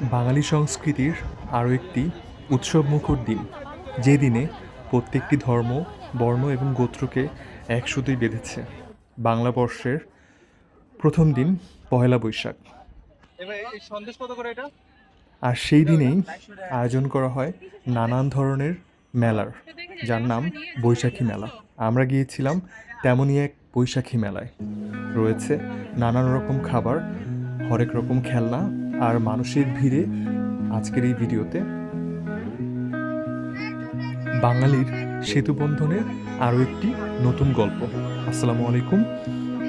বাঙালি সংস্কৃতির আরও একটি উৎসবমুখর দিন, যে দিনে প্রত্যেকটি ধর্ম, বর্ণ এবং গোত্রকে একসুতোই বেঁধেছে। বাংলা বর্ষের প্রথম দিন পহেলা বৈশাখ। আর সেই দিনেই আয়োজন করা হয় নানান ধরনের মেলার, যার নাম বৈশাখী মেলা। আমরা গিয়েছিলাম তেমনই এক বৈশাখী মেলায়। রয়েছে নানান রকম খাবার, হরেক রকম খেলনা আর মানুষের ভিড়ে আজকের এই ভিডিওতে বাঙালির সেতুবন্ধনের আরও একটি নতুন গল্প। আসসালামু আলাইকুম,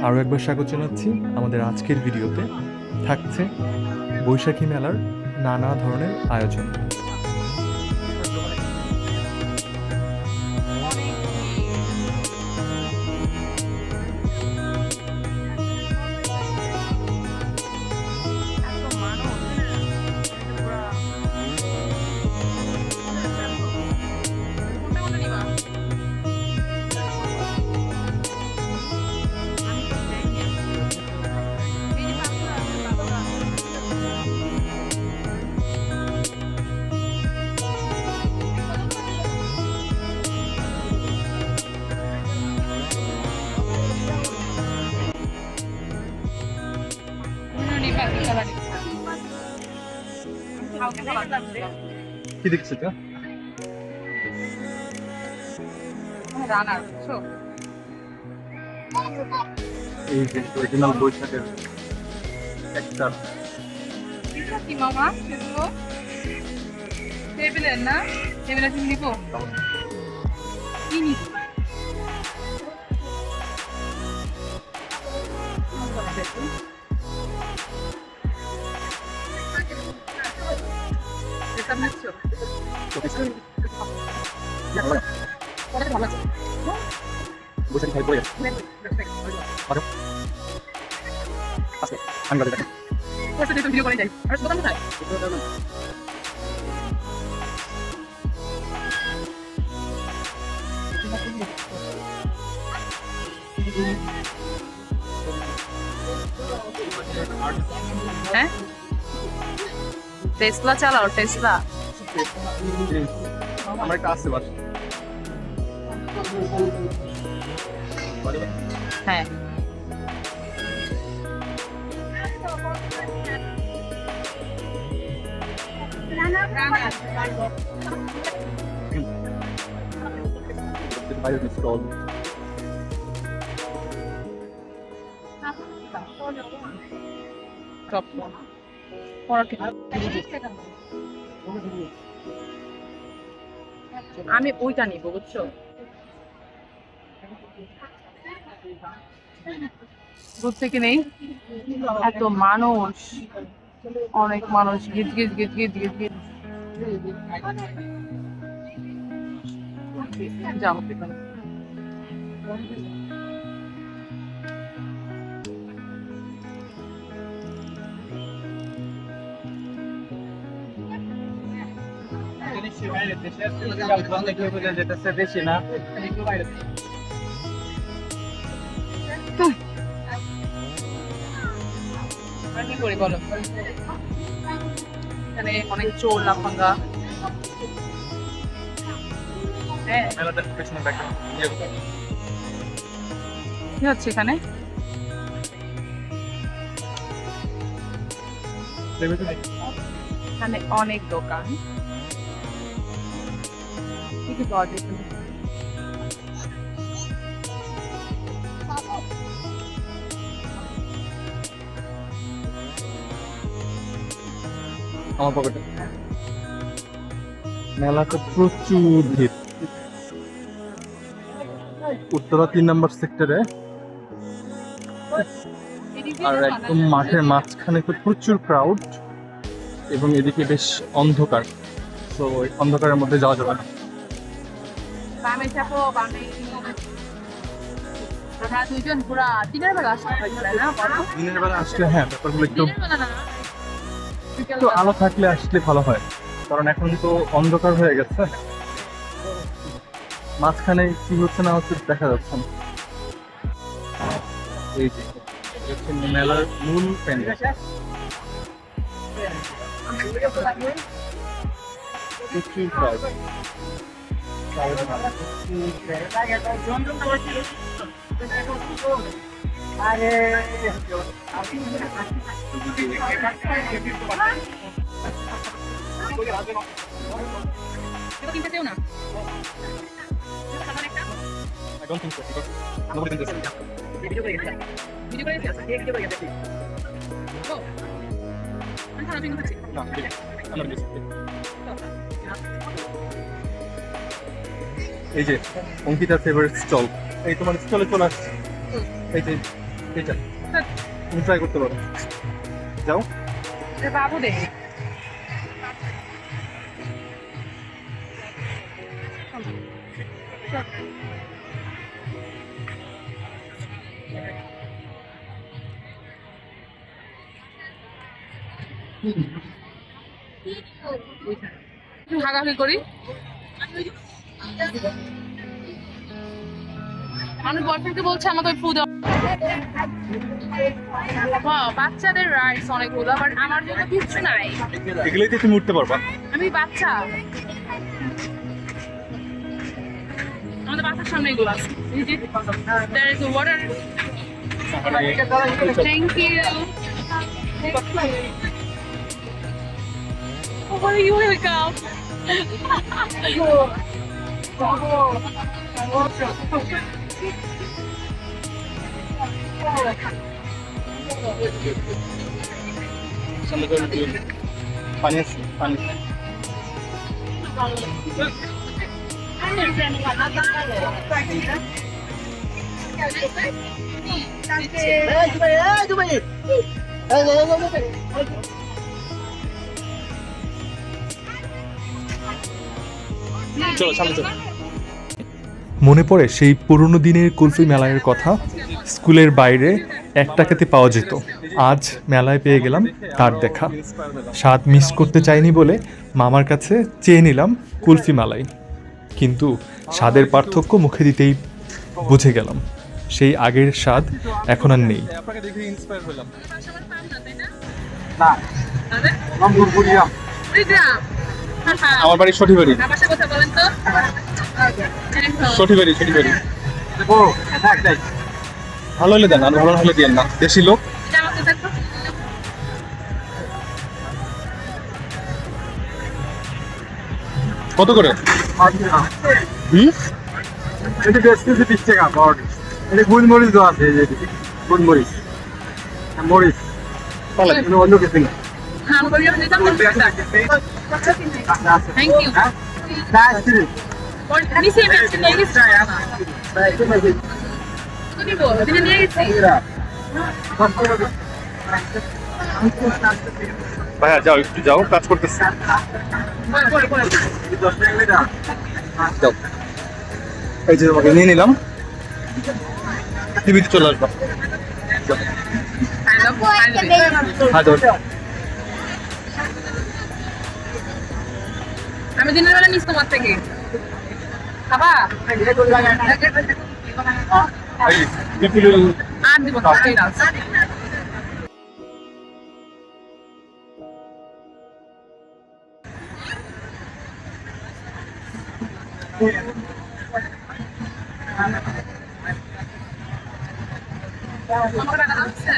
আরও একবার স্বাগত জানাচ্ছি আমাদের আজকের ভিডিওতে। থাকছে বৈশাখী মেলার নানা ধরনের আয়োজন। কি দেখছো এটা? এই যে অরিজিনাল বৈশাখের একটা কি মামা সেগুলো টেবিলের না, টেবিলে তুমি নিবো কি নিবো? এটা নিচ্ছ? বৈশাখী খাই পড়ে আমি বাড়ি দেখি। ওর সাথে ভিডিও করে যাই। আর দোকান কোথায়? হ্যাঁ, টেসলা চালাও, টেসলা। আমার একটা আছে বাস। হ্যাঁ, টপ আমি ওইটা নিবো, বুঝছো? দূর থেকে নেই, এত মানুষ, অনেক মানুষ, গিট গিট গিট গিট গিট গিট। যাও বেশি না আর কি করি বলো? এখানে অনেক চোর লাফাঙ্গা। হ্যাঁ, কি হচ্ছে এখানে? এখানে অনেক দোকান, কি কি পাওয়া যায় এখানে? আমার পকেটে মেলাতে প্রচুর ভিড়। উত্তরা 3 নম্বর সেক্টরে, আর একদম মাঠের মাঝখানে তো প্রচুর ক্রাউড, এবং এদিকে বেশ অন্ধকার, তো ওই অন্ধকারের মধ্যে যাওয়া যাবে না। বামে চাপো, বামে। আমরা দুইজন পুরা দিনের বেলা আসতে হয়েছিল না? বলো। দিনের বেলা আসলে হ্যাঁ ব্যাপারগুলো একটু দিনের বেলা না, একটু আলো থাকলে আসলে ভালো হয়, কারণ এখন তো অন্ধকার হয়ে গেছে, মাঝখানে কি হচ্ছে না হচ্ছে দেখা যাচ্ছে না। এই যে মেলার মূল প্যান্ডেল। না I don't think so because nobody thinks this. Video করে গেছে ভিডিও করে গেছে ও আমি খারাপ করছি No, I'm not this. এই যে অঙ্কিতার ফেভারিট স্টল, এই তোমার স্টলে চলে আসছে। এই যে এইটা তুমি ট্রাই করতে পারো, যাও। বাবু দেখি ভাগাভাগি করি। আমি বয়ফ্রেন্ডকে বলছি আমাকে ফুড বাচ্চাদের রাইটস অনেকগুলো, বাট আমার জন্য কিচ্ছু নাই। এগুলোই তো তুমি উঠতে পারবা। আমি বাচ্চা, আমাদের বাচ্চার সামনে এগুলো আছে। There is water. Thank you. What are you welcome? পানি আছে, পানি। চলো সামনে চলো। মনে পড়ে সেই পুরনো দিনের কুলফি মেলার কথা। স্কুলের বাইরে 1 টাকাতে পাওয়া যেত, আজ মেলায় পেয়ে গেলাম তার দেখা। স্বাদ মিস করতে চাইনি বলে মামার কাছে চেয়ে নিলাম কুলফি মালাই, কিন্তু স্বাদের পার্থক্য মুখে দিতেই বুঝে গেলাম সেই আগের স্বাদ এখন আর নেই। আমার বাড়ি সঠিবাড়ি। সঠিবাড়ি সঠিবাড়ি। ভালো হলে দেন, আর ভালো হলে দিয়েন না, দেশি লোক। কত করে? এটা বেশ কিছু 20 টাকা পাওয়া যায়। এটা গোলমরিচ দেওয়া আছে, এই যে গোলমরিচ মরিচ তাহলে অন্য কিছু না। Thank you. ভাইয়া যাও, একটু যাও, কাজ করতেছি। যাও, এই যে তোমাকে নিয়ে নিলাম, টিভিতে চলে আসবা। হ্যাঁ ধর। আমি দিনের বেলা নিস তোমার থেকে খাবা আর দিব না। আমার টাকা আছে।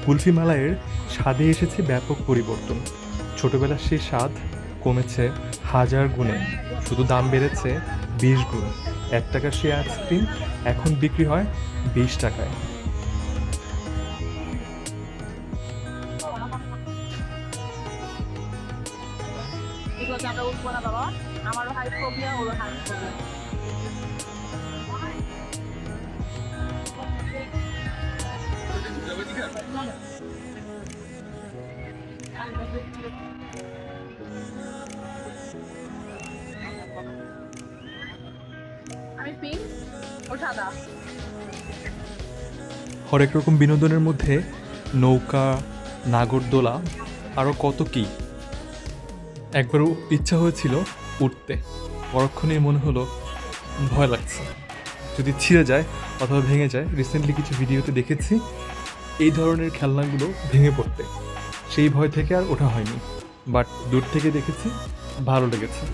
কুলফি মালাইয়ের স্বাদে এসেছে ব্যাপক পরিবর্তন। ছোটবেলার সেই স্বাদ কমেছে 1000 গুণে, শুধু দাম বেড়েছে 20 গুণ। 1 টাকার সেই আইসক্রিম এখন বিক্রি হয় 20 টাকায়। আমরা উঠবো না বাবা, আমারও হাইট ফোবিয়া, ওরও হাইট ফোবিয়া। আমি পিঙ্ক ও সাদা। হরেক রকম বিনোদনের মধ্যে নৌকা, নাগরদোলা, আরও কত কী। একবারও ইচ্ছা হয়েছিল উঠতে, পরক্ষণেই মনে হলো ভয় লাগছে, যদি ছিঁড়ে যায় অথবা ভেঙে যায়। রিসেন্টলি কিছু ভিডিওতে দেখেছি এই ধরনের খেলনাগুলো ভেঙে পড়তে, সেই ভয় থেকে আর ওঠা হয়নি। বাট দূর থেকে দেখেছি, ভালো লেগেছে।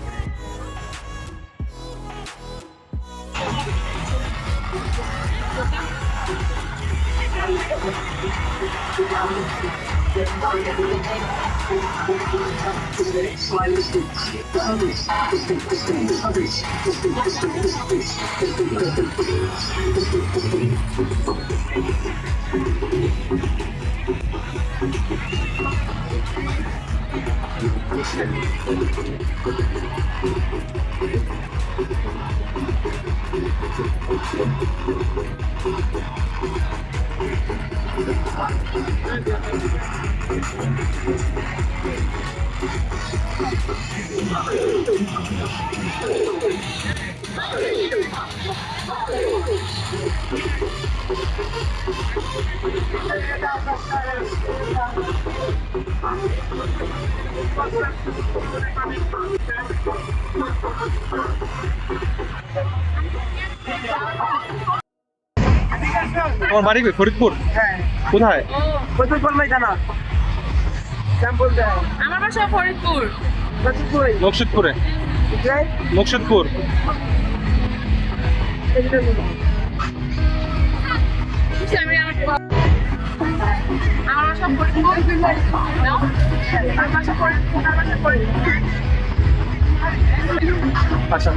তোমার বাড়ি কই? ফরিদপুর? হ্যাঁ, কোথায়? ফরিদপুর ময়দানা। স্যাম্পল দেয়। আমার বাসা ফরিদপুর। ফরিদপুর। মুর্শিদপুরে। কোথায়? মুর্শিদপুর। আমার বাসা ফরিদপুর। নাও? আমার বাসা ফরিদপুর, আমার বাসা ফরিদপুর। আচ্ছা।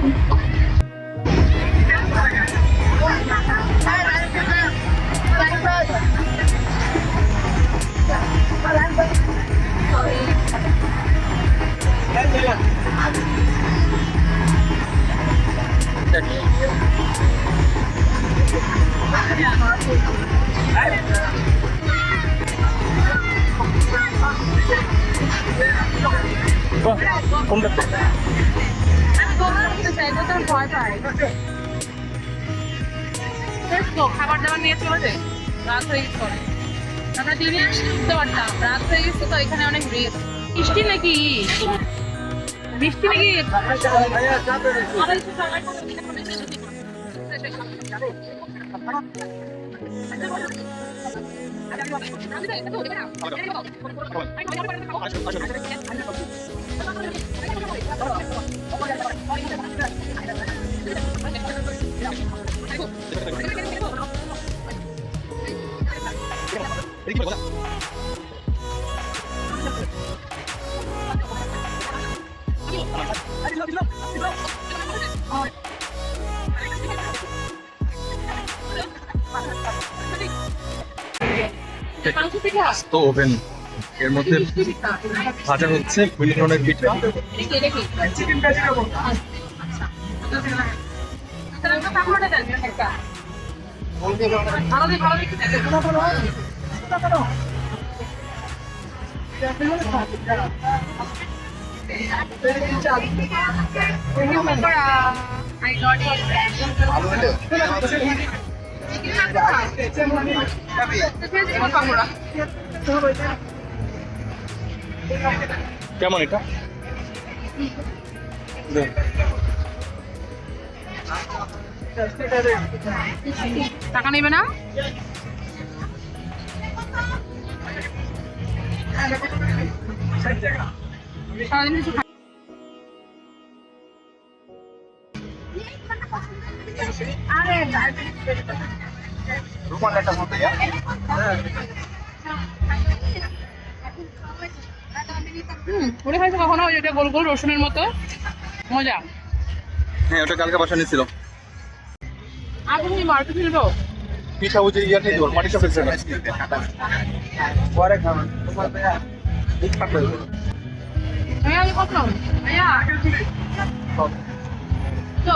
কোনটা? আমি দোকান করতে চাই, তো তোর ভয় পাই। Let's go, খাবার দাবার নিয়ে চলে যাই। রাত হয়ে গেছে অনেক। আমরা দিনে আসলে উঠতে পারতাম, রাত হয়ে গেছে তো এখানে অনেক রিস্ক। বৃষ্টি নাকি? বৃষ্টি নাকি? তো ওভেন এর মধ্যে ভাজা হচ্ছে বিভিন্ন ধরনের পিঠা। Chicken vegetable. কেমন এটা? টাকা নেবে না? সারাদিন কিছু খাই। ওটা খাইছো কখনো? ওইটা গোল গোল রসুনের মতো মজা। হ্যাঁ, ওটা কালকে বাসা নিয়েছিল। আগে তুমি মার্কেট ফেলবো? পিঠা বুঝে ইয়ে নিয়ে দেবো, মাটি সব পরে খাবেন। ভাইয়া আমি কত? ভাইয়া তো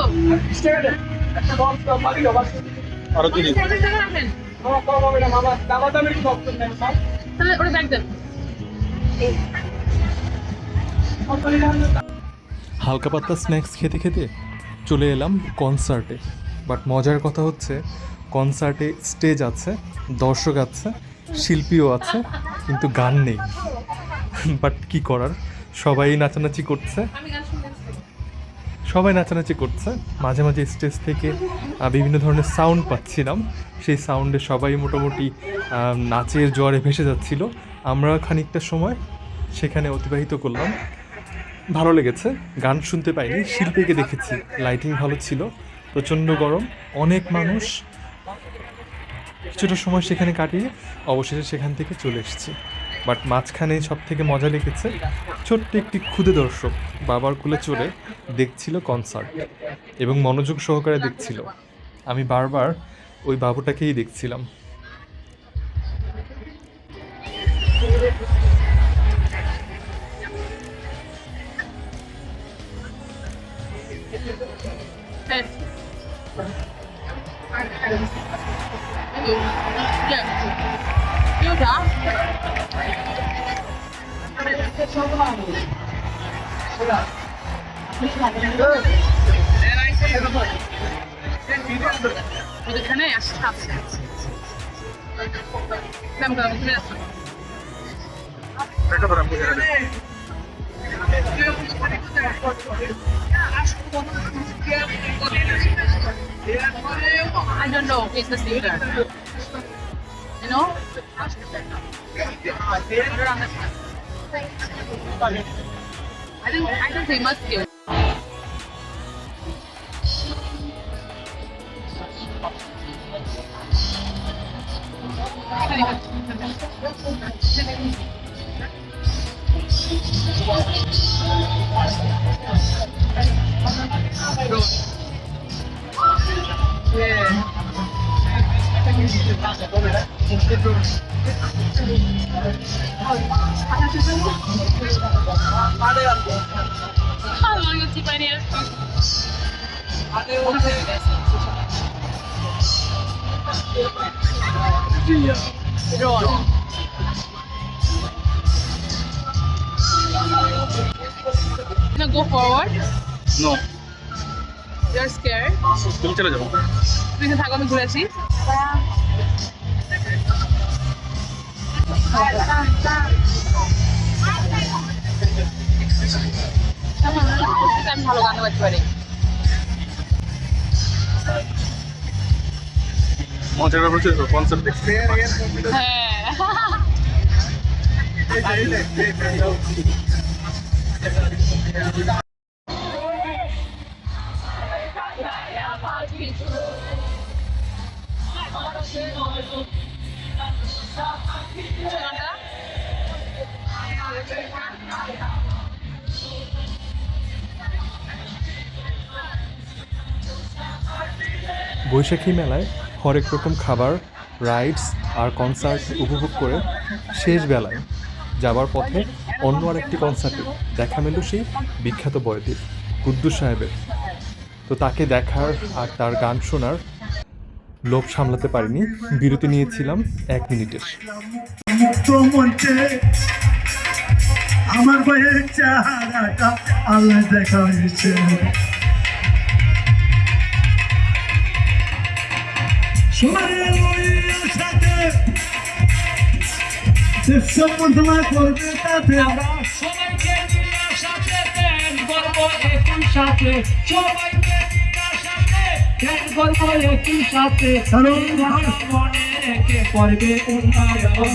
একটা বক্স বাকি অবশ্য। আরো দিন টাকা রাখবেন আমার কম হবে না মামা, দামা দামের কি বক্স নেই সব। তাহলে ওটা ব্যাগ দেন। হালকা পাতলা স্ন্যাক্স খেতে খেতে চলে এলাম কনসার্টে। বাট মজার কথা হচ্ছে কনসার্টে স্টেজ আছে, দর্শক আছে, শিল্পীও আছে, কিন্তু গান নেই। বাট কি করার, সবাই নাচানাচি করছে, মাঝে মাঝে স্টেজ থেকে বিভিন্ন ধরনের সাউন্ড পাচ্ছিলাম। সেই সাউন্ডে সবাই মোটামুটি নাচের জ্বরে ভেসে যাচ্ছিল। আমরা খানিকটা সময় সেখানে অতিবাহিত করলাম, ভালো লেগেছে। গান শুনতে পাইনি, শিল্পীকে দেখেছি, লাইটিং ভালো ছিল, প্রচণ্ড গরম, অনেক মানুষ। কিছুটা সময় সেখানে কাটিয়ে অবশেষে সেখান থেকে চলে এসেছি। বাট মাঝখানে সব থেকে মজা লেগেছে ছোট্ট একটি ক্ষুদে দর্শক বাবার কোলে চড়ে দেখছিল কনসার্ট এবং মনোযোগ সহকারে দেখছিল। আমি বারবার ওই বাবুটাকেই দেখছিলাম। এখানে আসছে I don't know. It's the singer. You know? I think they must be. Go forward? No. You're scared? তুমি চলে যাও। তুমি থাকো, আমি ঘুরে আসি। আমি ভালো গান গাইতে পারি। মজার ব্যাপার হচ্ছে কনসার্ট দেখতে। হ্যাঁ। বৈশাখী মেলায় হরেক রকম খাবার, রাইডস আর কনসার্ট উপভোগ করে শেষ বেলায় যাবার পথে অন্য আরেকটি কনসার্টে দেখা মিলল সেই বিখ্যাত বয়দের কুদ্দুস সাহেবের। তো তাকে দেখার আর তার গান শোনার লোভ সামলাতে পারিনি, বিরতি নিয়েছিলাম 1 মিনিটের। আমার বইয়ের চেহারাটা আল্লাহ দেখা হয়েছে। সম্বর্ধনা করবে তাতে সবাইকে নিয়ে সাথে দেন গর্ব একই সাথে, সবাইকে নিয়ে সাথে দেন গর্ব একই সাথে, কারণ মনে রেখে করবে উন্নয়ন।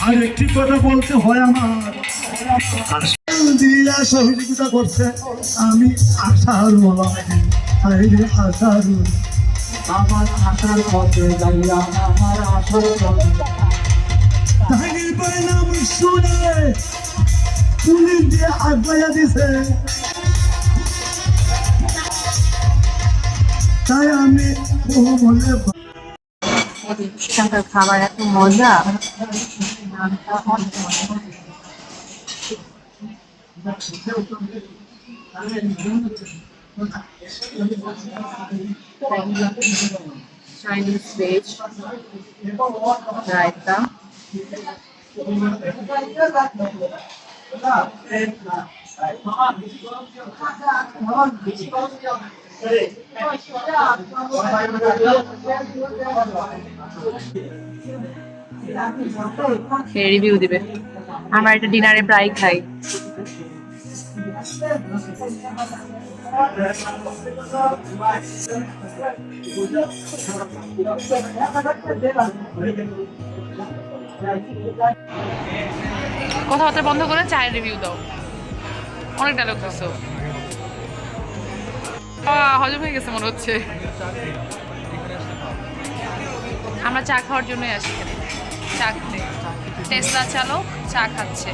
আর একটি কথা বলতে হয় আমার, দিয়া সহযোগিতা করছে আমি আশার বলা আশার আমার আশার পথে যাইয়া আমার আসল ধানির পরিণাম শুনে পুলিশ দিয়ে আগুয়া দিছে। তাই আমি বলে সেখানকার খাবার এত মজা। চাইনিজ ভেজ রায়তা, রিভিউ দিবে। আমরা এটা ডিনারে প্রায় খাই। কথাবার্তা বন্ধ করে চায়ের রিভিউ দাও। অনেক ডায়লগ দিছো। হজম হয়ে গেছে মনে হচ্ছে। আমরা চা খাওয়ার জন্যই আসি এখানে, চা খেতে। টেসলা চালক চা খাচ্ছে,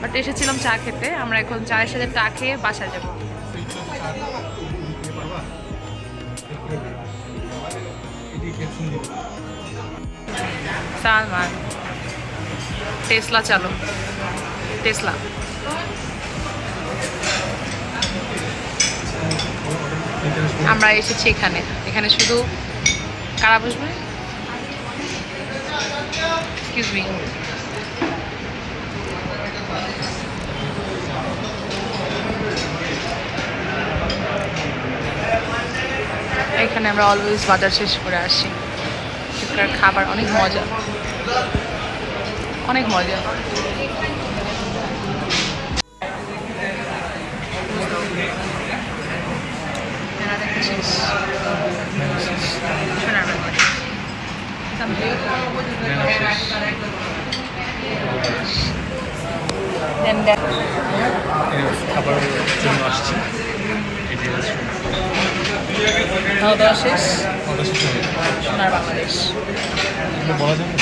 বাট এসেছিলাম চা খেতে। আমরা এখন চায়ের সাথে চা খেয়ে বাসায় যাবো। সালমান টেসলা চালক, টেসলা। আমরা এসেছি এখানে, এখানে শুধু কারা বসবে? Excuse me. এখানে আমরা অলওয়েজ বাজার শেষ করে আসি। এখানকার খাবার অনেক মজা, অনেক মজা। খাবারের জন্য আসছি। খাওয়া দাওয়া শেষ, সোনার বাংলাদেশ বলা যাবে।